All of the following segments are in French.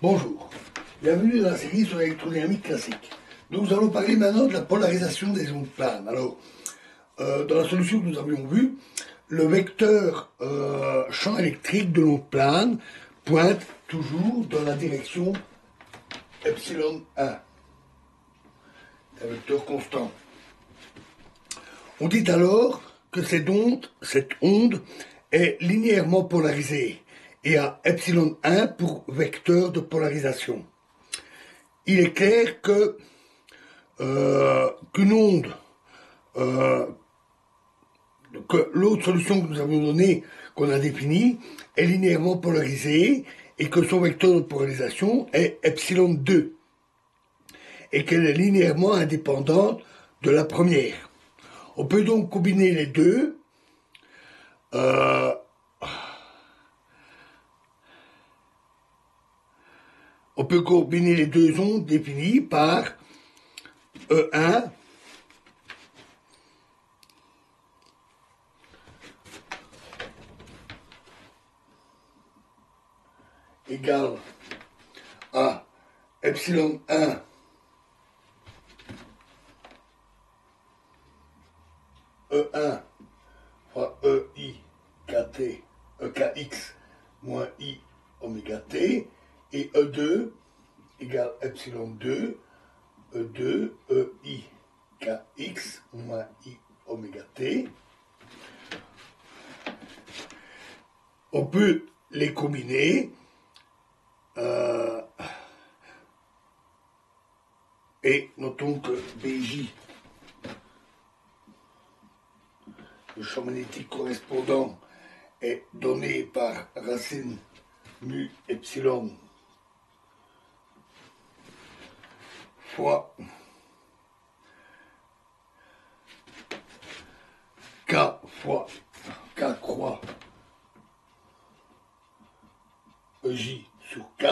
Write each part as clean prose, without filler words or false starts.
Bonjour, bienvenue dans la série sur l'électrodynamique classique. Nous allons parler maintenant de la polarisation des ondes planes. Alors, dans la solution que nous avions vue, le vecteur champ électrique de l'onde plane pointe toujours dans la direction epsilon 1. C'est un vecteur constant. On dit alors que cette onde est linéairement polarisée et a epsilon 1 pour vecteur de polarisation. Il est clair que qu'une onde, que l'autre solution que nous avons donnée, qu'on a définie, est linéairement polarisée et que son vecteur de polarisation est epsilon 2 et qu'elle est linéairement indépendante de la première. On peut donc combiner les deux. On peut combiner les deux ondes définies par E1 égale à epsilon 1 E1 fois EI KT, EKX moins I oméga T, et E2 égale epsilon 2 E2 EI KX moins I oméga T. On peut les combiner et notons que BJ, le champ magnétique correspondant, est donné par racine mu epsilon fois K fois K croix EJ sur K.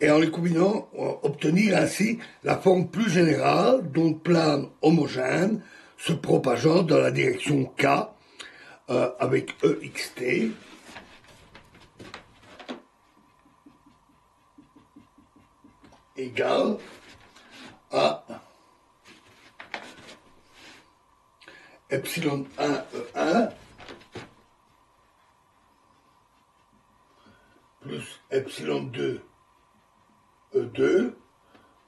Et en les combinant, on va obtenir ainsi la forme plus générale d'onde plane homogène se propageant dans la direction K avec EXT égale à epsilon 1 E1 plus epsilon 2 E2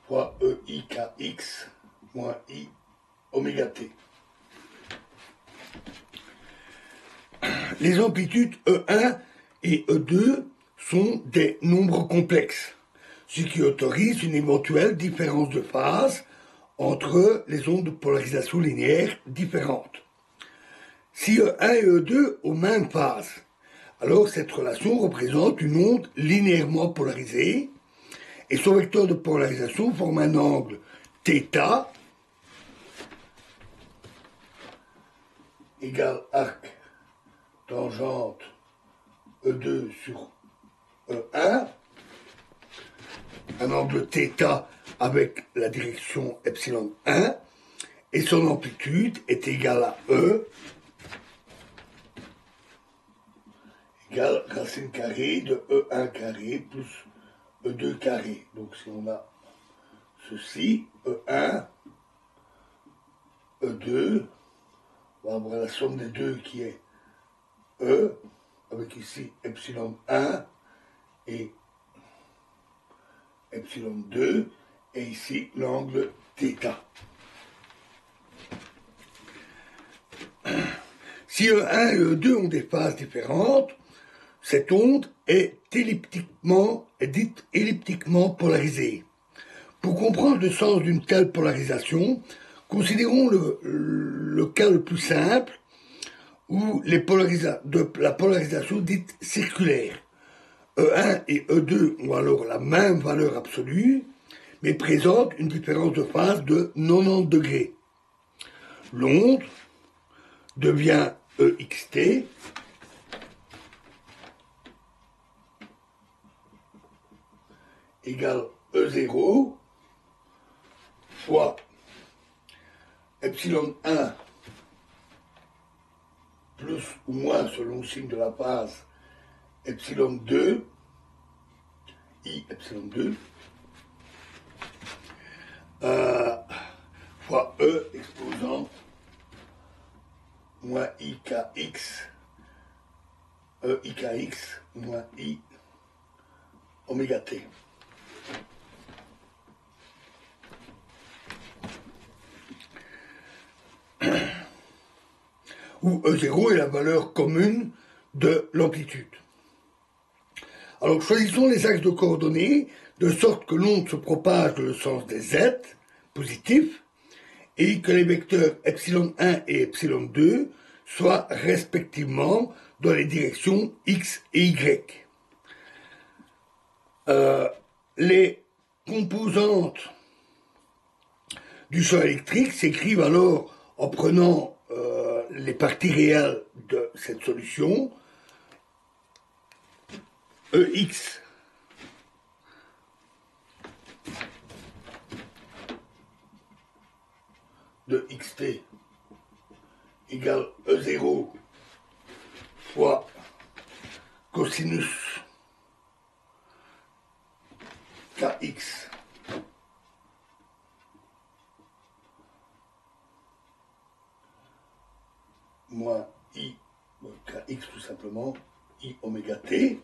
fois EIKX moins I oméga T. Les amplitudes E1 et E2 sont des nombres complexes, ce qui autorise une éventuelle différence de phase entre les ondes de polarisation linéaire différentes. Si E1 et E2 ont même phase, alors cette relation représente une onde linéairement polarisée et son vecteur de polarisation forme un angle θ égale arc tangente E2 sur E1, un angle θ avec la direction epsilon 1, et son amplitude est égale à E égale racine carrée de E1 carré plus E2 carré. Donc si on a ceci, E1, E2, on va avoir la somme des deux qui est E, avec ici epsilon 1 et epsilon 2, et ici l'angle θ. Si E1 et E2 ont des phases différentes, cette onde est dite elliptiquement polarisée. Pour comprendre le sens d'une telle polarisation, considérons le cas le plus simple où la polarisation dite circulaire. E1 et E2 ont alors la même valeur absolue, mais présentent une différence de phase de 90 degrés. L'onde devient EXT égale E0 fois epsilon 1 plus ou moins selon le signe de la base, epsilon 2, I epsilon 2, fois E exposant moins IKX, E IKX moins I oméga T. Où E0 est la valeur commune de l'amplitude. Alors choisissons les axes de coordonnées de sorte que l'onde se propage dans le sens des Z positifs et que les vecteurs epsilon 1 et epsilon 2 soient respectivement dans les directions X et Y. Les composantes du champ électrique s'écrivent alors en prenant les parties réelles de cette solution. EX de xt égale E0 fois cosinus kx moins I kx tout simplement, I oméga t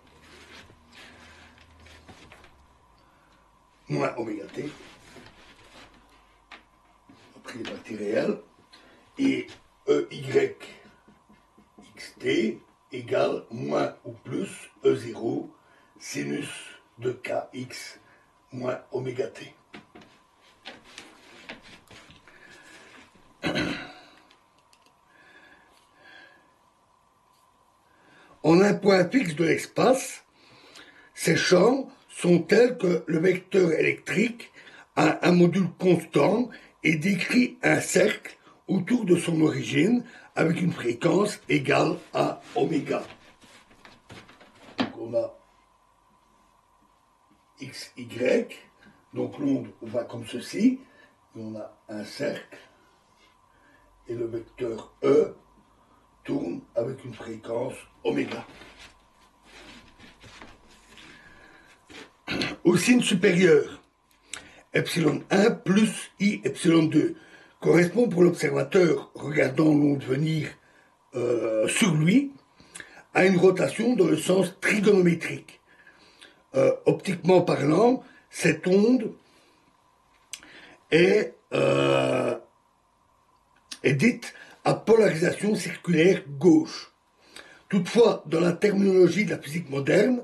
moins oméga t, après les parties réelles, et EY xt égale moins ou plus E0 sinus de kx moins oméga t. En un point fixe de l'espace, ces champs sont tels que le vecteur électrique a un module constant et décrit un cercle autour de son origine avec une fréquence égale à oméga. Donc on a XY, donc l'onde va comme ceci, et on a un cercle, et le vecteur E tourne avec une fréquence oméga. Au signe supérieur, epsilon 1 plus I epsilon 2 correspond pour l'observateur regardant l'onde venir sur lui à une rotation dans le sens trigonométrique. Optiquement parlant, cette onde est dite à polarisation circulaire gauche. Toutefois, dans la terminologie de la physique moderne,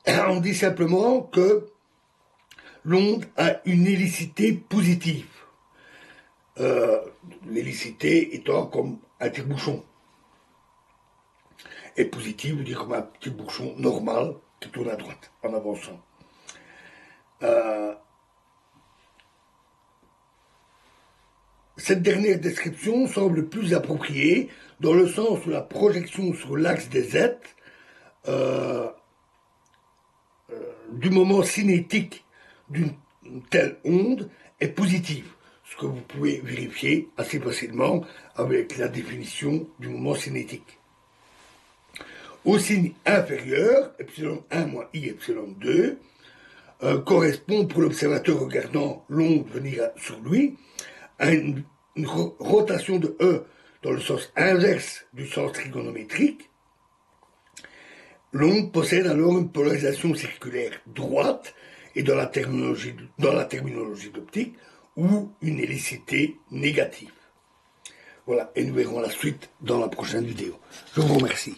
on dit simplement que l'onde a une hélicité positive. L'hélicité étant comme un tire-bouchon. Et positive veut dire comme un petit bouchon normal qui tourne à droite en avançant. Cette dernière description semble plus appropriée dans le sens où la projection sur l'axe des Z du moment cinétique d'une telle onde est positive, ce que vous pouvez vérifier assez facilement avec la définition du moment cinétique. Au signe inférieur, epsilon 1 moins I epsilon 2, correspond pour l'observateur regardant l'onde venir sur lui à une rotation de E dans le sens inverse du sens trigonométrique. L'onde possède alors une polarisation circulaire droite et dans la terminologie d'optique ou une hélicité négative. Voilà, et nous verrons la suite dans la prochaine vidéo. Je vous remercie.